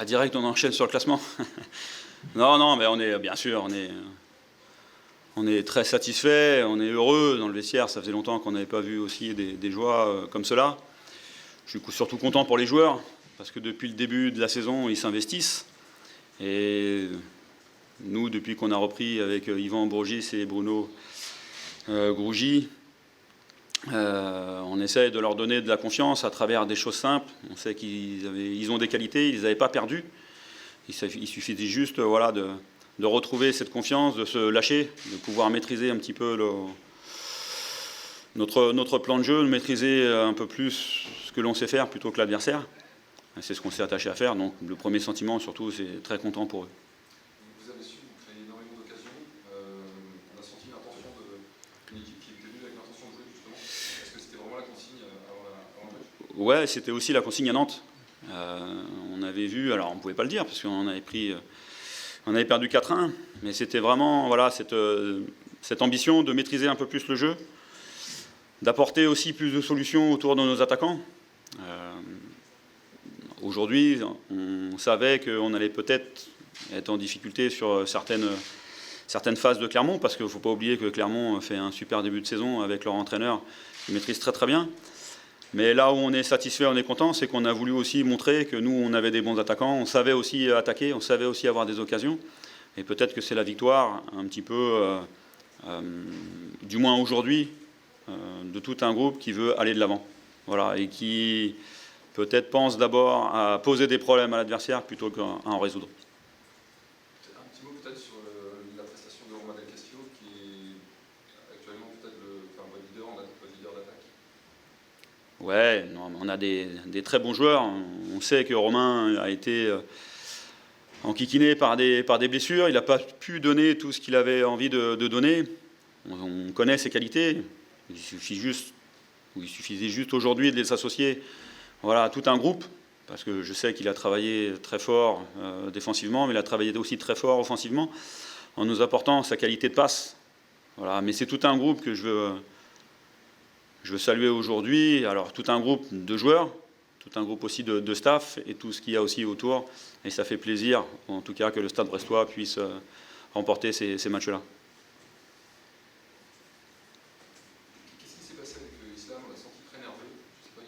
Direct, on enchaîne sur le classement. Non, mais on est, bien sûr, on est très satisfait, on est heureux dans le vestiaire. Ça faisait longtemps qu'on n'avait pas vu aussi des joies comme cela. Je suis surtout content pour les joueurs, parce que depuis le début de la saison, ils s'investissent. Et nous, depuis qu'on a repris avec Yvan Bourgis et Bruno Grougy, on essaie de leur donner de la confiance à travers des choses simples. On sait qu'ils ont des qualités, ils ne les avaient pas perdues. Il suffisait juste voilà, de retrouver cette confiance, de se lâcher, de pouvoir maîtriser un petit peu notre plan de jeu, de maîtriser un peu plus ce que l'on sait faire plutôt que l'adversaire. C'est ce qu'on s'est attaché à faire. Donc le premier sentiment, surtout, c'est très content pour eux. Vous avez su créer énormément d'occasions. On a senti l'intention d'une équipe qui était venue avec l'intention de jouer, justement. Est-ce que c'était vraiment la consigne avant le match ? Ouais, c'était aussi la consigne à Nantes. On avait vu, alors on ne pouvait pas le dire, parce qu'on avait perdu 4-1, mais c'était vraiment voilà, cette ambition de maîtriser un peu plus le jeu, d'apporter aussi plus de solutions autour de nos attaquants. Aujourd'hui, on savait qu'on allait peut-être être en difficulté sur certaines phases de Clermont, parce qu'il ne faut pas oublier que Clermont fait un super début de saison avec leur entraîneur qui maîtrise très très bien. Mais là où on est satisfait, on est content, c'est qu'on a voulu aussi montrer que nous, on avait des bons attaquants, on savait aussi attaquer, on savait aussi avoir des occasions. Et peut-être que c'est la victoire, un petit peu, du moins aujourd'hui, de tout un groupe qui veut aller de l'avant. Voilà, et qui peut-être pense d'abord à poser des problèmes à l'adversaire plutôt qu'à en résoudre. Un petit mot peut-être sur la prestation de Romain Del Castillo, qui est actuellement peut-être votre leader d'attaque. Ouais, non, on a des très bons joueurs. On sait que Romain a été enquiquiné par des blessures. Il n'a pas pu donner tout ce qu'il avait envie de donner. On connaît ses qualités. Il suffisait juste aujourd'hui de les associer voilà, à tout un groupe. Parce que je sais qu'il a travaillé très fort défensivement, mais il a travaillé aussi très fort offensivement, en nous apportant sa qualité de passe. Voilà, mais c'est tout un groupe que je veux saluer aujourd'hui. Alors tout un groupe de joueurs, tout un groupe aussi de staff et tout ce qu'il y a aussi autour. Et ça fait plaisir, en tout cas, que le Stade brestois puisse remporter ces matchs-là. Qu'est-ce qui s'est passé avec Islam ? On l'a senti très nerveux. Je ne sais pas,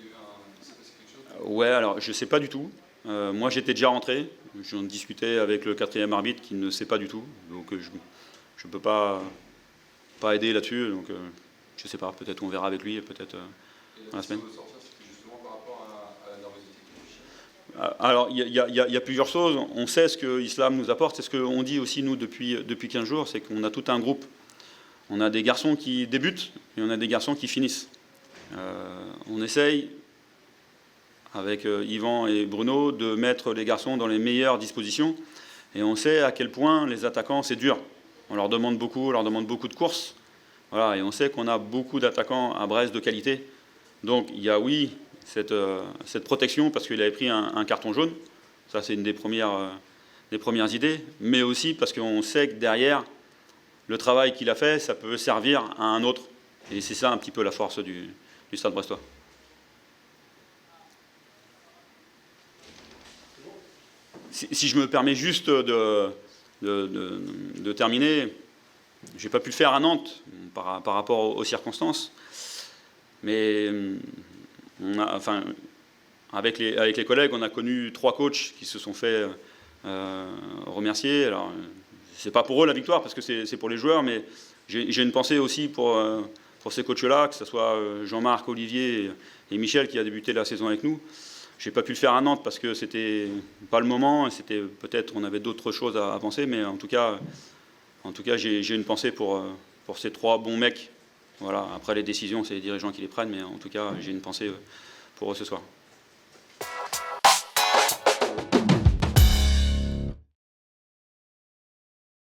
il s'est passé quelque chose ? Ouais, alors je ne sais pas du tout. Moi j'étais déjà rentré. J'en discutais avec le 4e arbitre qui ne sait pas du tout. Donc je ne peux pas aider là-dessus. Donc je ne sais pas, peut-être on verra avec lui, peut-être dans la semaine. Justement par rapport à la nervosité qui Alors, il y a plusieurs choses. On sait ce que l'islam nous apporte. C'est ce qu'on dit aussi, nous, depuis 15 jours. C'est qu'on a tout un groupe. On a des garçons qui débutent et on a des garçons qui finissent. On essaye, avec Yvan et Bruno, de mettre les garçons dans les meilleures dispositions. Et on sait à quel point les attaquants, c'est dur. On leur demande beaucoup de courses. Voilà, et on sait qu'on a beaucoup d'attaquants à Brest de qualité. Donc, il y a, oui, cette protection parce qu'il avait pris un carton jaune. Ça, c'est une des premières idées. Mais aussi parce qu'on sait que derrière, le travail qu'il a fait, ça peut servir à un autre. Et c'est ça un petit peu la force du Stade brestois. Si je me permets juste de terminer, je n'ai pas pu le faire à Nantes par rapport aux circonstances. Mais avec les collègues, on a connu 3 coachs qui se sont fait remercier. Alors, c'est pas pour eux la victoire, parce que c'est pour les joueurs, mais j'ai une pensée aussi pour ces coachs-là, que ce soit Jean-Marc, Olivier et Michel qui a débuté la saison avec nous. J'ai pas pu le faire à Nantes parce que c'était pas le moment, et c'était peut-être on avait d'autres choses à penser, mais en tout cas j'ai une pensée pour ces 3 bons mecs. Voilà. Après les décisions, c'est les dirigeants qui les prennent, mais en tout cas j'ai une pensée pour eux ce soir.